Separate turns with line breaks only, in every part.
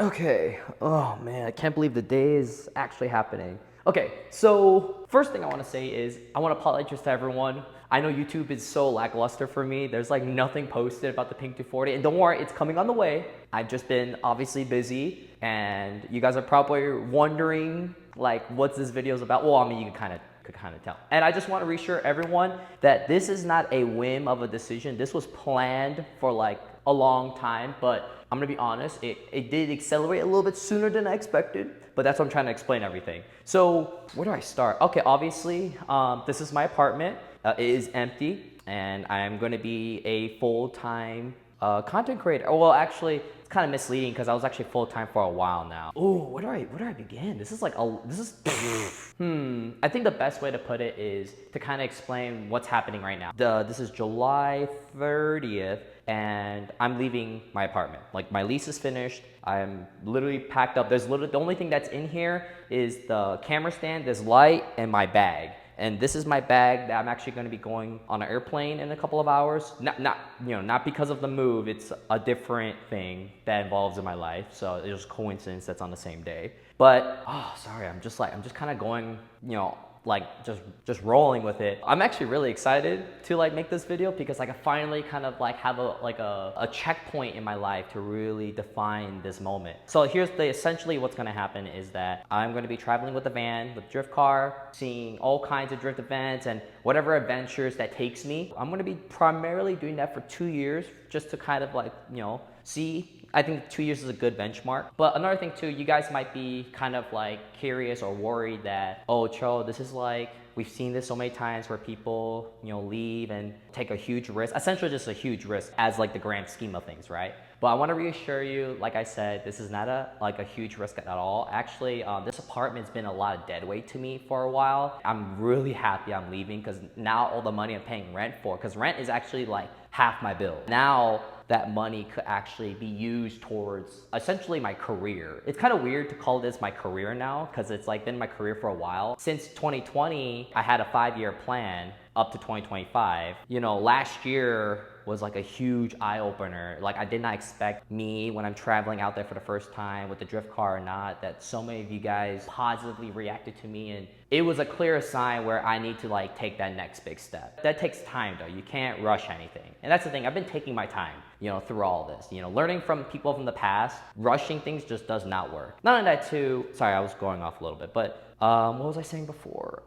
Okay. Oh man, I can't believe the day is actually happening. Okay, so first thing I want to say is I want to apologize to everyone. I know YouTube is so lackluster for me. There's like nothing posted about the Pink 240, and don't worry, it's coming on the way. I've just been obviously busy, and you guys are probably wondering like what's this video's about. Well, I mean, you could kind of tell. And I just want to reassure everyone that this is not a whim of a decision. This was planned for like a long time, but I'm gonna be honest, it did accelerate a little bit sooner than I expected, but that's what I'm trying to explain everything. So where do I start? Okay, obviously, this is my apartment. It is empty, and I'm gonna be a full-time content creator. Well, actually, it's kind of misleading because I was actually full-time for a while now. Oh, where do I begin? This is like this is I think the best way to put it is to kind of explain what's happening right now. This is July 30th, and I'm leaving my apartment. Like my lease is finished. I'm literally packed up. There's literally the only thing that's in here is the camera stand, this light, and my bag. And this is my bag that I'm actually going to be going on an airplane in a couple of hours. Not because of the move. It's a different thing that involves in my life. So it's just coincidence that's on the same day. But sorry, I'm just kind of going, like just rolling with it. I'm actually really excited to like make this video because like I finally kind of like have a checkpoint in my life to really define this moment. So here's essentially what's gonna happen is that I'm gonna be traveling with the van, with drift car, seeing all kinds of drift events and whatever adventures that takes me. I'm gonna be primarily doing that for 2 years just to kind of like, see. I think 2 years is a good benchmark. But another thing too, you guys might be kind of like curious or worried that, oh, Cho, this is like, we've seen this so many times where people, leave and take a huge risk, essentially just a huge risk as like the grand scheme of things, right? But I want to reassure you, like I said, this is not a huge risk at all. Actually, this apartment's been a lot of dead weight to me for a while. I'm really happy I'm leaving because now all the money I'm paying rent for, because rent is actually like half my bill. Now that money could actually be used towards essentially my career. It's kind of weird to call this my career now because it's like been my career for a while. Since 2020, I had a 5-year plan up to 2025. Last year was like a huge eye-opener. Like I did not expect me when I'm traveling out there for the first time with the drift car or not, that so many of you guys positively reacted to me, and it was a clear sign where I need to like take that next big step. That takes time though. You can't rush anything. And that's the thing, I've been taking my time, through all this. Learning from people from the past, rushing things just does not work. Not only that too, sorry, I was going off a little bit, but what was I saying before?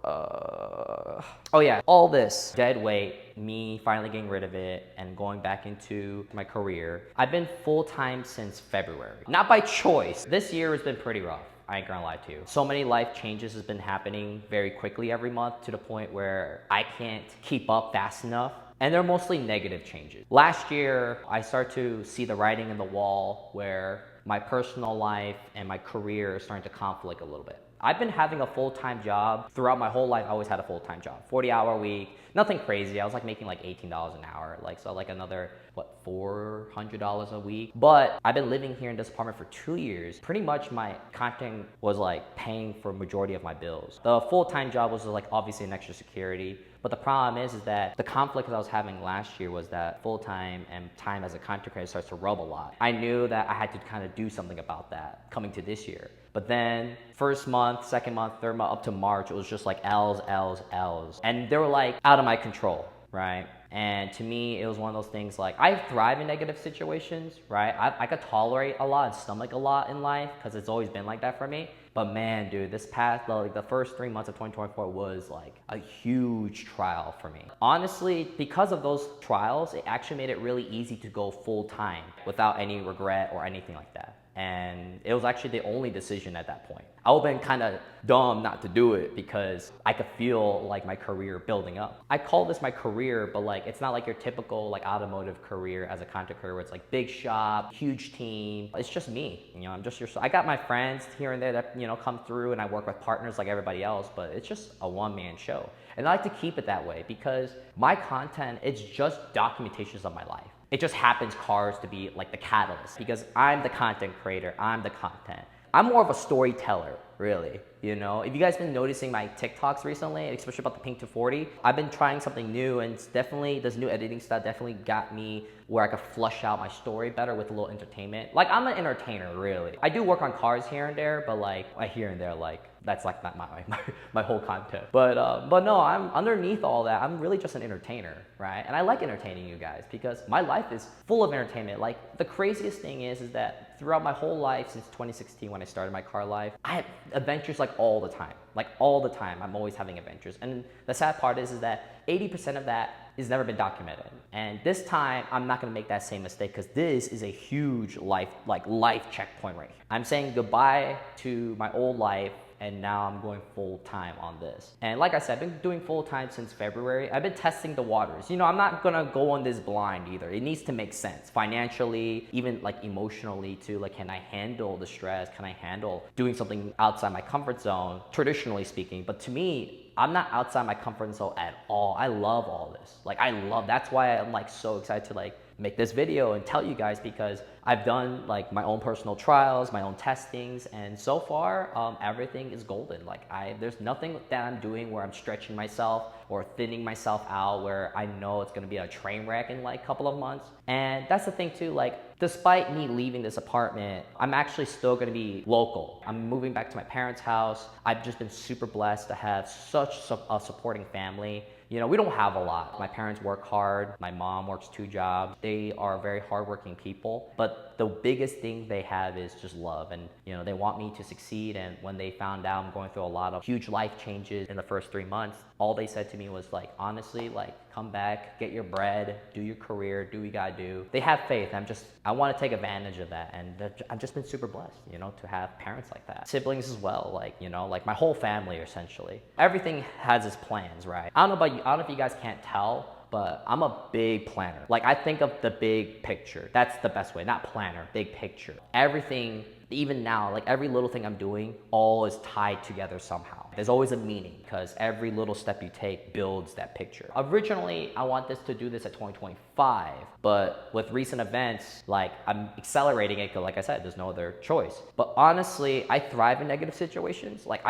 Oh yeah, all this dead weight, me finally getting rid of it and going back into my career. I've been full-time since February. Not by choice. This year has been pretty rough. I ain't gonna lie to you. So many life changes has been happening very quickly every month to the point where I can't keep up fast enough. And they're mostly negative changes. Last year, I started to see the writing in the wall where my personal life and my career are starting to conflict a little bit. I've been having a full-time job throughout my whole life. I always had a full-time job, 40-hour week, nothing crazy. I was like making like $18 an hour, so like another, $400 a week. But I've been living here in this apartment for 2 years. Pretty much my content was like paying for majority of my bills. The full-time job was like obviously an extra security. But the problem is that the conflict that I was having last year was that full-time and time as a content creator starts to rub a lot. I knew that I had to kind of do something about that coming to this year. But then first month, second month, third month, up to March, it was just like L's, L's, L's. And they were like out of my control, right? And to me, it was one of those things like, I thrive in negative situations, right? I could tolerate a lot and stomach a lot in life because it's always been like that for me. But man, dude, this past, like the first 3 months of 2024 was like a huge trial for me. Honestly, because of those trials, it actually made it really easy to go full time without any regret or anything like that. And it was actually the only decision at that point. I would have been kind of dumb not to do it because I could feel like my career building up. I call this my career, but like it's not like your typical like automotive career as a content creator where it's like big shop, huge team. It's just me, I'm just I got my friends here and there that, come through, and I work with partners like everybody else, but it's just a one-man show. And I like to keep it that way because my content, it's just documentations of my life. It just happens cars to be like the catalyst because I'm the content creator, I'm the content. I'm more of a storyteller, really. You know, if you guys been noticing my TikToks recently, especially about the Pink 240, I've been trying something new, and it's definitely, this new editing style definitely got me where I could flush out my story better with a little entertainment. Like, I'm an entertainer, really. I do work on cars here and there, but like, here and there, like, that's like not my whole content. But no, I'm underneath all that. I'm really just an entertainer, right? And I like entertaining you guys because my life is full of entertainment. Like, the craziest thing is that throughout my whole life since 2016 when I started my car life, I have adventures like all the time. Like all the time, I'm always having adventures. And the sad part is that 80% of that has never been documented. And this time, I'm not gonna make that same mistake because this is a huge life checkpoint right here. I'm saying goodbye to my old life, and now I'm going full time on this. And like I said, I've been doing full time since February. I've been testing the waters. You know, I'm not gonna go on this blind either. It needs to make sense financially, even like emotionally too. Like, can I handle the stress? Can I handle doing something outside my comfort zone, traditionally speaking? But to me, I'm not outside my comfort zone at all. I love all this. Like, that's why I'm like so excited to like make this video and tell you guys, because I've done like my own personal trials, my own testings, and so far everything is golden. Like, there's nothing that I'm doing where I'm stretching myself or thinning myself out where I know it's gonna be a train wreck in like a couple of months. And that's the thing too, like, despite me leaving this apartment, I'm actually still gonna be local. I'm moving back to my parents' house. I've just been super blessed to have such a supporting family. You know, we don't have a lot. My parents work hard. My mom works 2 jobs. They are very hardworking people, but the biggest thing they have is just love. And, you know, they want me to succeed. And when they found out I'm going through a lot of huge life changes in the first 3 months, all they said to me was like, honestly, like, come back, get your bread, do your career, do what you gotta do. They have faith. I want to take advantage of that. And I've just been super blessed, you know, to have parents like that. Siblings as well, like, you know, like my whole family essentially. Everything has its plans, right? I don't know about you, I don't know if you guys can't tell, but I'm a big planner. Like, I think of the big picture. That's the best way, not planner, big picture. Everything, even now, like every little thing I'm doing, all is tied together somehow. There's always a meaning because every little step you take builds that picture. Originally, I want to do this at 2025, but with recent events, like, I'm accelerating it because, like I said, there's no other choice. But honestly, I thrive in negative situations. Like,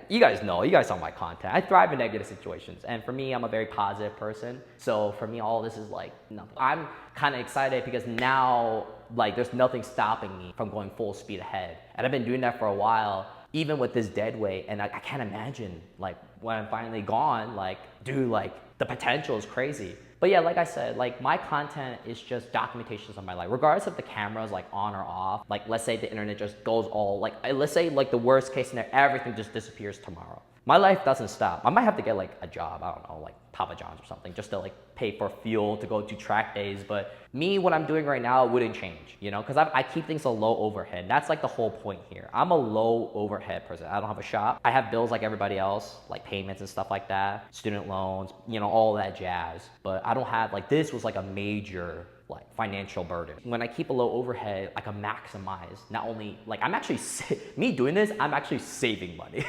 you guys know, you guys saw my content. I thrive in negative situations. And for me, I'm a very positive person. So for me, all this is like nothing. I'm kind of excited because now, like, there's nothing stopping me from going full speed ahead. And I've been doing that for a while, even with this dead weight. And I can't imagine, like, when I'm finally gone, like, dude, like, the potential is crazy. But yeah, like I said, like, my content is just documentations of my life. Regardless if the camera's like on or off, like, let's say the internet just goes all, like, let's say like the worst case scenario, everything just disappears tomorrow. My life doesn't stop. I might have to get like a job, I don't know, like Papa John's or something, just to like pay for fuel to go to track days. But me, what I'm doing right now, wouldn't change, you know, because I keep things a low overhead. That's like the whole point here. I'm a low overhead person. I don't have a shop. I have bills like everybody else, like payments and stuff like that, student loans, you know, all that jazz. But I don't have, like, this was like a major like financial burden. When I keep a low overhead, I can maximize not only, like, I'm actually, me doing this, I'm actually saving money.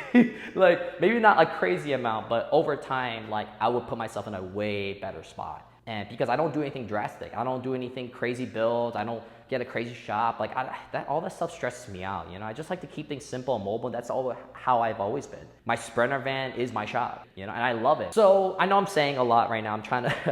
Like, maybe not a crazy amount, but over time, like, I would put myself in a way better spot. And because I don't do anything drastic, I don't do anything crazy builds, I don't get a crazy shop, like, all that stuff stresses me out, you know? I just like to keep things simple and mobile, and that's all how I've always been. My Sprinter van is my shop, you know, and I love it. So I know I'm saying a lot right now,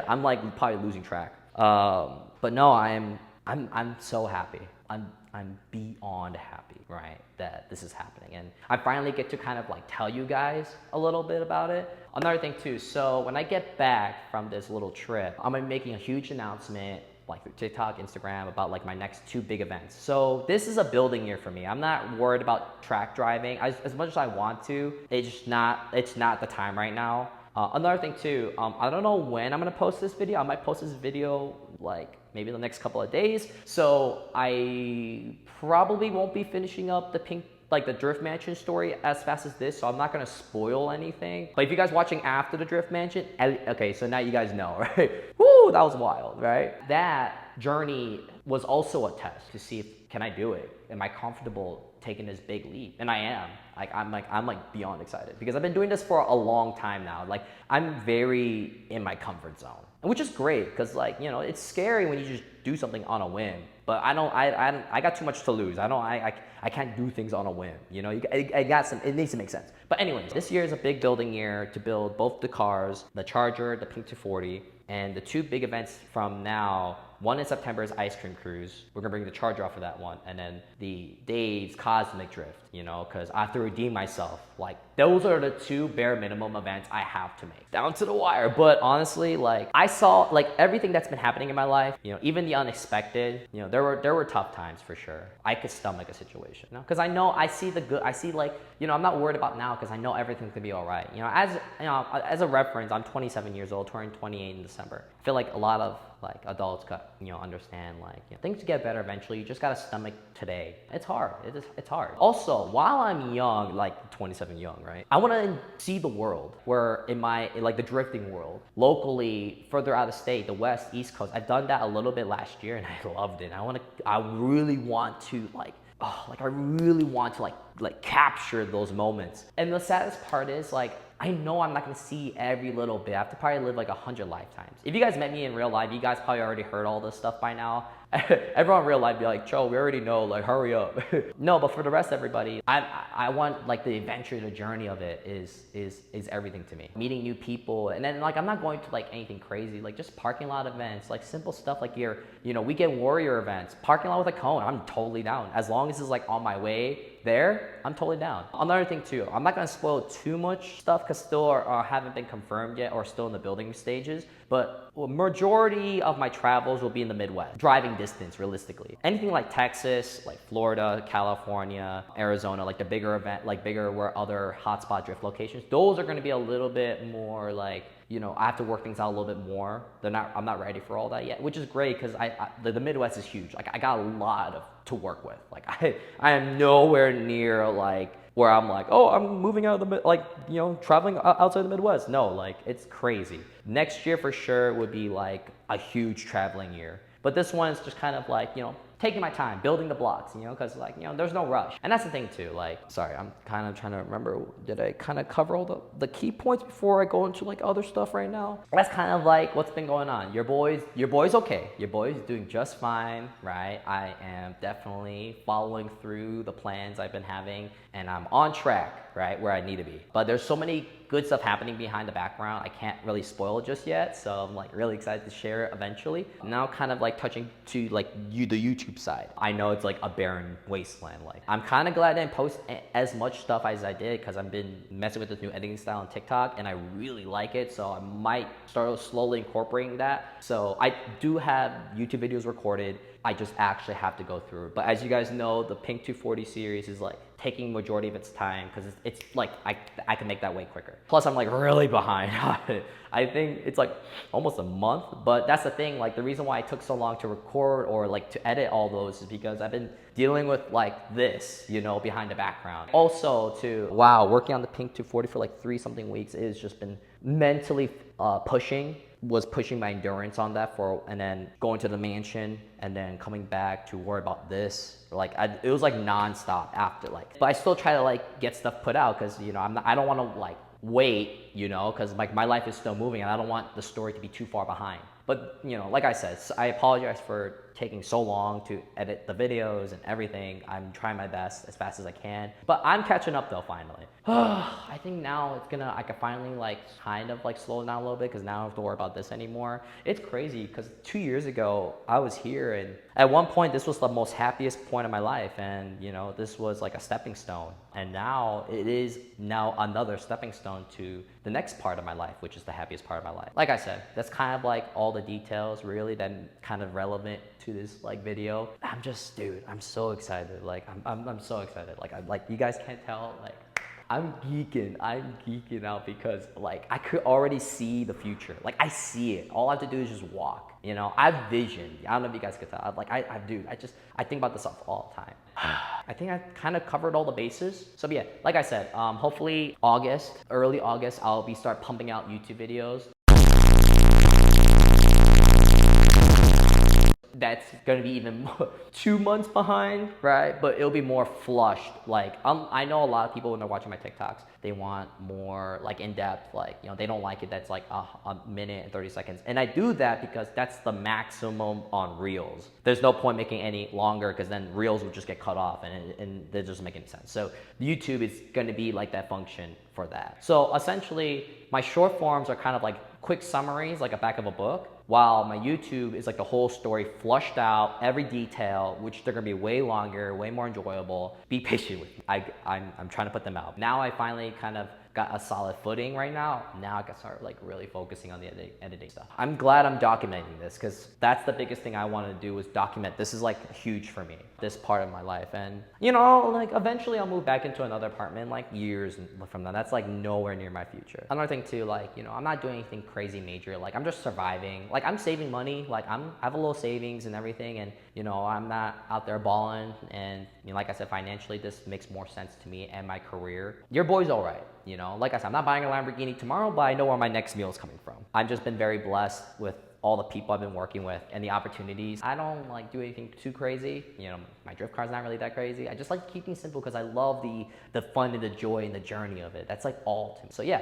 I'm like probably losing track. But no, I'm so happy. I'm beyond happy, right, that this is happening. And I finally get to kind of like tell you guys a little bit about it. Another thing too, so when I get back from this little trip, I'm gonna be making a huge announcement, like through TikTok, Instagram, about like my next 2 big events. So this is a building year for me. I'm not worried about track driving as much as I want to. It's not the time right now. Another thing too, I don't know when I'm gonna post this video. I might post this video like maybe the next couple of days. So I probably won't be finishing up the Drift Mansion story as fast as this, so I'm not gonna spoil anything. But if you guys watching after the Drift Mansion, okay, so now you guys know, right? Woo, that was wild, right? That journey was also a test to see if, can I do it? Am I comfortable taking this big leap? And I am. I'm beyond excited because I've been doing this for a long time now. Like, I'm very in my comfort zone. which is great because like, you know, it's scary when you just do something on a whim. But I got too much to lose. I can't do things on a whim. You know, it needs to make sense. But anyways, this year is a big building year to build both the cars, the Charger, the Pink 240, and the two big events from now. One in September is Ice Cream Cruise. We're gonna bring the Charger off for that one. And then the Dave's Cosmic Drift, you know, because I have to redeem myself. Like, those are the two bare minimum events I have to make. Down to the wire. But honestly, like, I saw, like, everything that's been happening in my life, you know, even the unexpected, you know, there were tough times for sure. I could stomach a situation, you know, because I see the good, I see, like, you know, I'm not worried about now because I know everything's gonna be all right. You know, as a reference, I'm 27 years old, turning 28 in December. I feel like a lot of, like, adults understand, like, you know, things get better eventually. You just gotta stomach today. It's hard. It's hard. Also, while I'm young, like 27 young, right? I want to see the world where like the drifting world, locally, further out of state, the West, East Coast. I've done that a little bit last year and I loved it. I really want to I really want to like capture those moments. And the saddest part is, like, I know I'm not gonna see every little bit. I have to probably live like 100 lifetimes. If you guys met me in real life, you guys probably already heard all this stuff by now. Everyone in real life be like, Joe, we already know, like, hurry up. No, but for the rest of everybody, I want, like, the adventure, the journey of it is everything to me. Meeting new people, and then, like, I'm not going to, like, anything crazy, like, just parking lot events, like, simple stuff like you know, Weekend Warrior events, parking lot with a cone, I'm totally down. As long as it's, like, on my way there, I'm totally down. Another thing too, I'm not gonna spoil too much stuff because still haven't been confirmed yet or still in the building stages, but majority of my travels will be in the Midwest, driving distance realistically. Anything like Texas, like Florida, California, Arizona, like the bigger where other hotspot drift locations, those are gonna be a little bit more like, you know, I have to work things out a little bit more. I'm not ready for all that yet, which is great because the Midwest is huge. Like, I got a lot to work with. Like, I am nowhere near like where I'm like, oh, I'm moving out of the, like, you know, traveling outside the Midwest. No, like, it's crazy. Next year for sure would be like a huge traveling year. But this one is just kind of like, you know, taking my time, building the blocks, you know, because, like, you know, there's no rush. And that's the thing too, like, sorry, I'm kind of trying to remember, did I kind of cover all the key points before I go into, like, other stuff right now? That's kind of like what's been going on. Your boy's okay. Your boy's doing just fine, right? I am definitely following through the plans I've been having, and I'm on track, right, where I need to be. But there's so many good stuff happening behind the background. I can't really spoil it just yet, so I'm, like, really excited to share it eventually. Now kind of like touching to, like, the YouTube side. I know it's like a barren wasteland. Like, I'm kind of glad I didn't post as much stuff as I did because I've been messing with this new editing style on TikTok and I really like it, so I might start slowly incorporating that. So I do have YouTube videos recorded. I just actually have to go through it. But as you guys know, the Pink 240 series is like taking majority of its time because it's like I can make that way quicker. Plus I'm like really behind on it. I think it's like almost a month, but that's the thing, like the reason why it took so long to record or like to edit all those is because I've been dealing with like this, you know, behind the background. Also too, wow, working on the Pink 240 for like 3-something weeks is just been mentally pushing my endurance on that and then going to the mansion and then coming back to worry about this. Like it was like nonstop after, like, but I still try to like get stuff put out because, you know, I don't want to like wait, you know, because like my life is still moving and I don't want the story to be too far behind. But, you know, like I said, I apologize for taking so long to edit the videos and everything. I'm trying my best as fast as I can, but I'm catching up though, finally. I think now I can finally like kind of like slow down a little bit because now I don't have to worry about this anymore. It's crazy because 2 years ago I was here and at one point this was the most happiest point of my life, and you know, this was like a stepping stone, and now it is now another stepping stone to the next part of my life, which is the happiest part of my life. Like I said, that's kind of like all the details really that kind of relevant to this like video. I'm just, dude, I'm so excited. Like I'm so excited. Like you guys can't tell, like I'm geeking out because like I could already see the future. Like I see it. All I have to do is just walk. You know, I have vision. I don't know if you guys could tell. I think about this stuff all the time. I think I kind of covered all the bases. So yeah, like I said, hopefully early August, I'll start pumping out YouTube videos. that's gonna be even more, 2 months behind, right? But it'll be more flushed. Like I know a lot of people when they're watching my TikToks, they want more like in depth, like they don't like it that's like a minute and 30 seconds. And I do that because that's the maximum on Reels. There's no point making any longer because then Reels will just get cut off and that doesn't make any sense. So YouTube is going to be like that function for that. So essentially my short forms are kind of like quick summaries, like a back of a book, while my YouTube is like the whole story flushed out, every detail, which they're gonna be way longer, way more enjoyable. Be patient with me. I'm trying to put them out. Now I finally kind of got a solid footing right now. Now I can start like really focusing on the editing stuff. I'm glad I'm documenting this because that's the biggest thing I want to do is document. This is like huge for me, this part of my life. And like eventually I'll move back into another apartment like years from now. That's like nowhere near my future. Another thing too, like, I'm not doing anything crazy major. Like I'm just surviving. Like I'm saving money. Like I have a little savings and everything. And I'm not out there balling. And like I said, financially, this makes more sense to me and my career. Your boy's all right. Like I said, I'm not buying a Lamborghini tomorrow, but I know where my next meal is coming from. I've just been very blessed with all the people I've been working with and the opportunities. I don't like do anything too crazy. My drift car's not really that crazy. I just like keeping simple because I love the fun and the joy and the journey of it. That's like all to me. So yeah,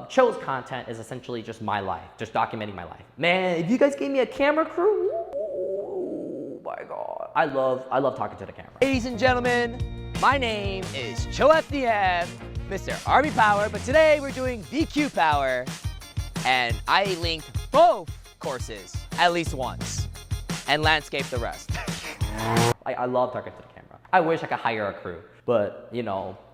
Chill's content is essentially just my life, just documenting my life. Man, if you guys gave me a camera crew, oh my God. I love talking to the camera.
Ladies and gentlemen, my name is Chill FDM, Mr. Army Power, but today we're doing BQ Power, and I linked both courses at least once and landscape the rest.
I love talking to the camera. I wish I could hire a crew, but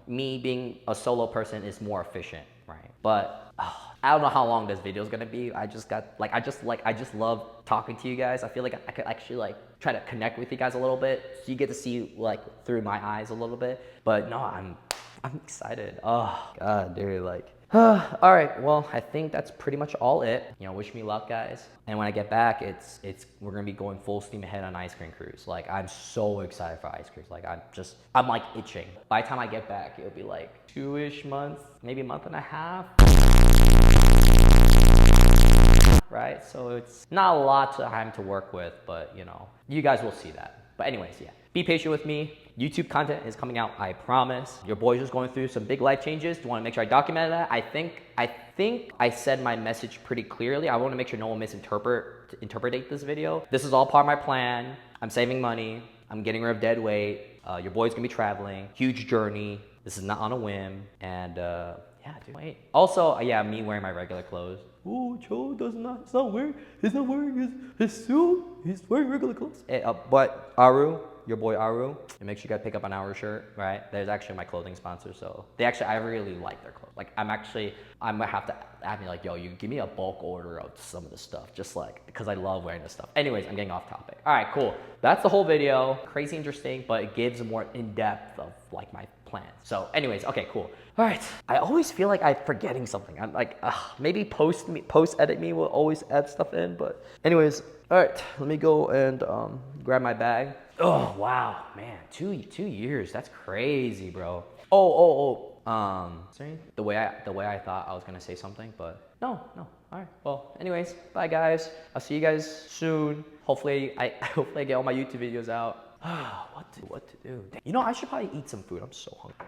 me being a solo person is more efficient, right? But I don't know how long this video is gonna be. I just love talking to you guys. I feel like I could actually like try to connect with you guys a little bit, so you get to see like through my eyes a little bit. But no, I'm excited. Oh God, dude, like. All right, well, I think that's pretty much all it. Wish me luck, guys. And when I get back, we're gonna be going full steam ahead on ice cream cruise. Like, I'm so excited for ice cream. Like, I'm like itching. By the time I get back, it'll be like 2-ish months, maybe a month and a half. Right, so it's not a lot of time to work with, but you guys will see that. But anyways, yeah, be patient with me. YouTube content is coming out, I promise. Your boy's just going through some big life changes. You want to make sure I documented that. I think I said my message pretty clearly. I want to make sure no one interpret this video. This is all part of my plan. I'm saving money. I'm getting rid of dead weight. Your boy's gonna be traveling. Huge journey. This is not on a whim. And yeah, dude. Wait. Also, yeah, me wearing my regular clothes. Oh, Joe he's not wearing his suit. He's wearing regular clothes. But Aru, your boy Aru, and make sure you guys pick up an Aru shirt, right? There's actually my clothing sponsor, so I really like their clothes. Like I'm gonna have to add me like, yo, you give me a bulk order of some of the stuff, just like, because I love wearing this stuff. Anyways, I'm getting off topic. All right, cool. That's the whole video. Crazy interesting, but it gives a more in-depth of like my plans. So anyways, okay, cool. All right, I always feel like I'm forgetting something. I'm like, maybe post edit me will always add stuff in, but anyways, all right, let me go and grab my bag. Oh, wow, man, 2 years, that's crazy, bro. Sorry, the way I thought I was gonna say something, but no, all right, well, anyways, bye guys, I'll see you guys soon. Hopefully I get all my YouTube videos out. What to do? I should probably eat some food, I'm so hungry.